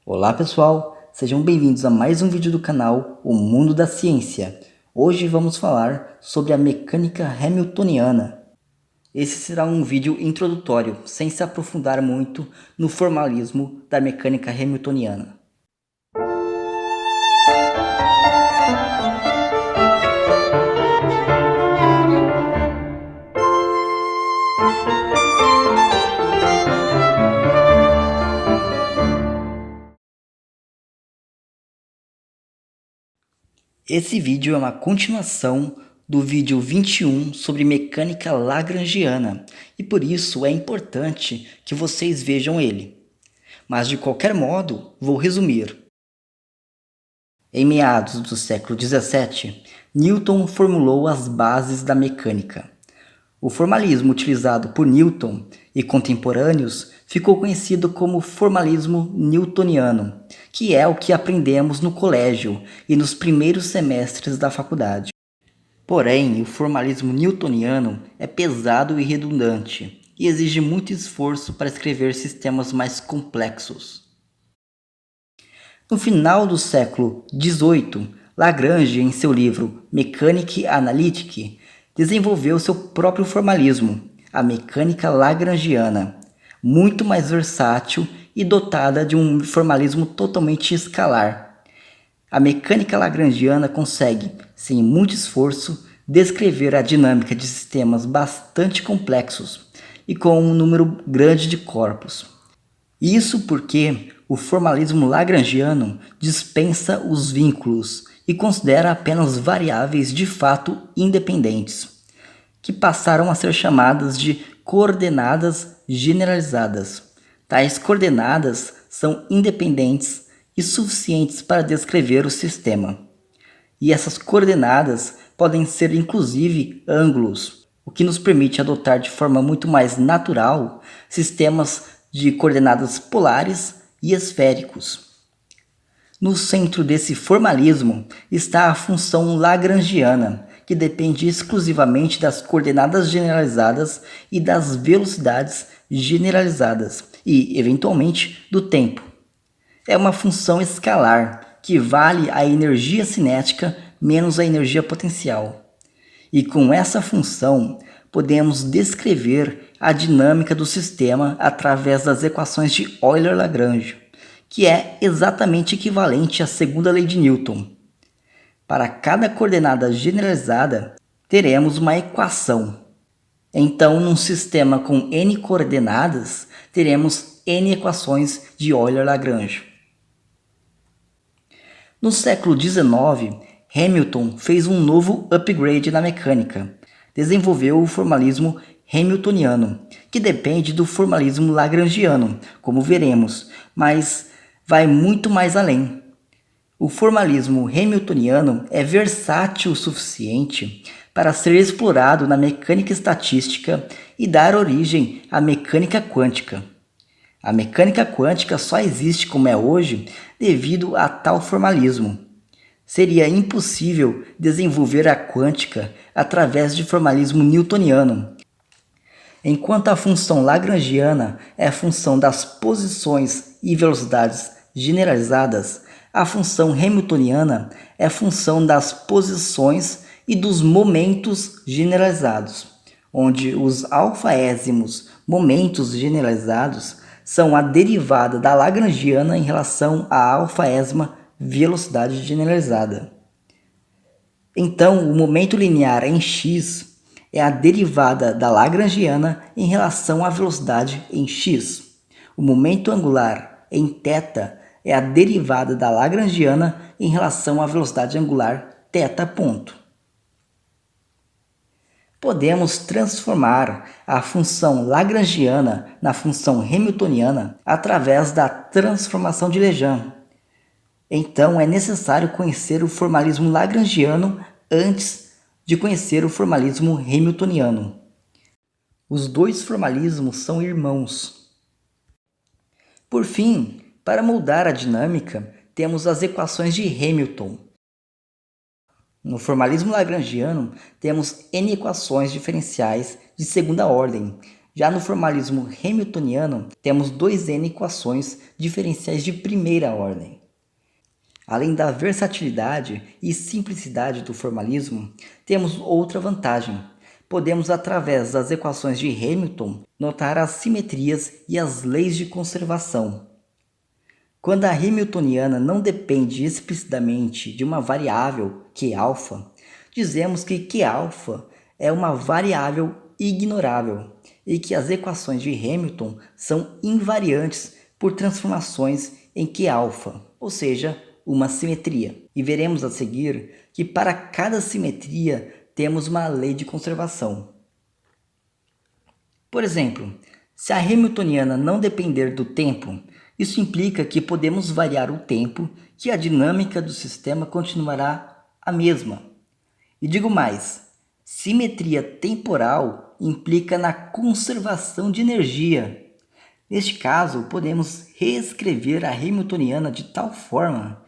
Olá pessoal, sejam bem-vindos a mais um vídeo do canal O Mundo da Ciência. Hoje vamos falar sobre a mecânica hamiltoniana. Esse será um vídeo introdutório, sem se aprofundar muito no formalismo da mecânica hamiltoniana. Esse vídeo é uma continuação do vídeo 21 sobre mecânica lagrangiana e por isso é importante que vocês vejam ele. Mas de qualquer modo, vou resumir. Em meados do século XVII, Newton formulou as bases da mecânica. O formalismo utilizado por Newton e contemporâneos ficou conhecido como formalismo newtoniano, que é o que aprendemos no colégio e nos primeiros semestres da faculdade. Porém, o formalismo newtoniano é pesado e redundante e exige muito esforço para escrever sistemas mais complexos. No final do século XVIII, Lagrange, em seu livro Mécanique analytique, desenvolveu seu próprio formalismo, a mecânica lagrangiana, muito mais versátil e dotada de um formalismo totalmente escalar. A mecânica lagrangiana consegue, sem muito esforço, descrever a dinâmica de sistemas bastante complexos e com um número grande de corpos. Isso porque o formalismo lagrangiano dispensa os vínculos e considera apenas variáveis de fato independentes, que passaram a ser chamadas de coordenadas generalizadas. Tais coordenadas são independentes e suficientes para descrever o sistema. E essas coordenadas podem ser inclusive ângulos, o que nos permite adotar de forma muito mais natural sistemas de coordenadas polares e esféricos. No centro desse formalismo está a função lagrangiana, que depende exclusivamente das coordenadas generalizadas e das velocidades generalizadas e, eventualmente, do tempo. É uma função escalar, que vale a energia cinética menos a energia potencial. E com essa função, podemos descrever a dinâmica do sistema através das equações de Euler-Lagrange, que é exatamente equivalente à segunda lei de Newton. Para cada coordenada generalizada, teremos uma equação. Então, num sistema com n coordenadas, teremos n equações de Euler-Lagrange. No século XIX, Hamilton fez um novo upgrade na mecânica. Desenvolveu o formalismo hamiltoniano, que depende do formalismo lagrangiano, como veremos, mas vai muito mais além. O formalismo hamiltoniano é versátil o suficiente para ser explorado na mecânica estatística e dar origem à mecânica quântica. A mecânica quântica só existe como é hoje devido a tal formalismo. Seria impossível desenvolver a quântica através de formalismo newtoniano. Enquanto a função lagrangiana é a função das posições e velocidades generalizadas, a função hamiltoniana é a função das posições e dos momentos generalizados, onde os alfaésimos momentos generalizados são a derivada da lagrangiana em relação à alfaésima velocidade generalizada. Então, o momento linear em x é a derivada da lagrangiana em relação à velocidade em x. O momento angular em θ é a derivada da lagrangiana em relação à velocidade angular θ ponto. Podemos transformar a função lagrangiana na função hamiltoniana através da transformação de Legendre. Então, é necessário conhecer o formalismo lagrangiano antes de conhecer o formalismo hamiltoniano. Os dois formalismos são irmãos. Por fim, para moldar a dinâmica, temos as equações de Hamilton. No formalismo lagrangiano, temos n equações diferenciais de segunda ordem, Já no formalismo hamiltoniano, temos 2n equações diferenciais de primeira ordem. Além da versatilidade e simplicidade do formalismo, temos outra vantagem. Podemos, através das equações de Hamilton, notar as simetrias e as leis de conservação. Quando a hamiltoniana não depende explicitamente de uma variável Qα, dizemos que Qα é uma variável ignorável e que as equações de Hamilton são invariantes por transformações em Qα, ou seja, uma simetria. E veremos a seguir que para cada simetria temos uma lei de conservação. Por exemplo, se a hamiltoniana não depender do tempo, isso implica que podemos variar o tempo, que a dinâmica do sistema continuará a mesma. E digo mais, simetria temporal implica na conservação de energia. Neste caso, podemos reescrever a hamiltoniana de tal forma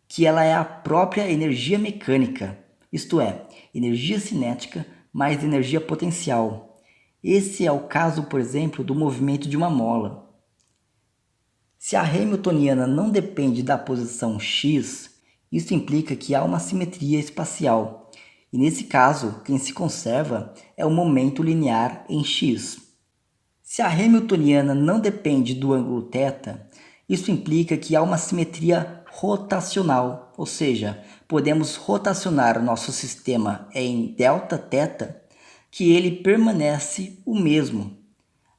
que ela é a própria energia mecânica, isto é, energia cinética mais energia potencial. Esse é o caso, por exemplo, do movimento de uma mola. Se a hamiltoniana não depende da posição x, isso implica que há uma simetria espacial, e nesse caso, quem se conserva é o momento linear em x. Se a hamiltoniana não depende do ângulo θ, isso implica que há uma simetria rotacional, ou seja, podemos rotacionar o nosso sistema em Δθ, que ele permanece o mesmo.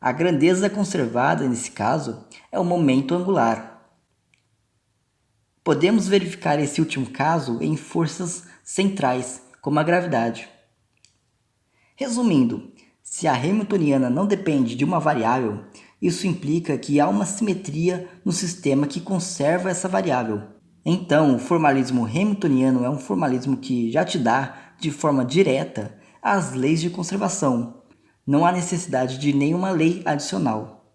A grandeza conservada, nesse caso, é o momento angular. Podemos verificar esse último caso em forças centrais, como a gravidade. Resumindo, se a hamiltoniana não depende de uma variável, isso implica que há uma simetria no sistema que conserva essa variável. Então, o formalismo hamiltoniano é um formalismo que já te dá, de forma direta, as leis de conservação. Não há necessidade de nenhuma lei adicional.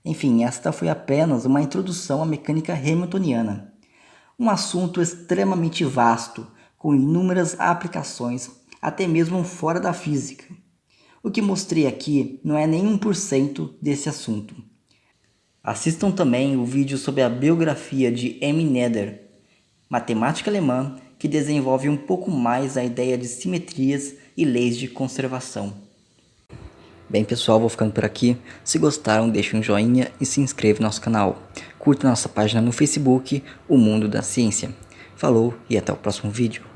Enfim, esta foi apenas uma introdução à mecânica hamiltoniana. Um assunto extremamente vasto, com inúmeras aplicações, até mesmo fora da física. O que mostrei aqui não é nem 1% desse assunto. Assistam também o vídeo sobre a biografia de M. Noether, matemática alemã que desenvolve um pouco mais a ideia de simetrias e leis de conservação. Bem pessoal, vou ficando por aqui. Se gostaram, deixem um joinha e se inscreva no nosso canal. Curta nossa página no Facebook, O Mundo da Ciência. Falou e até o próximo vídeo.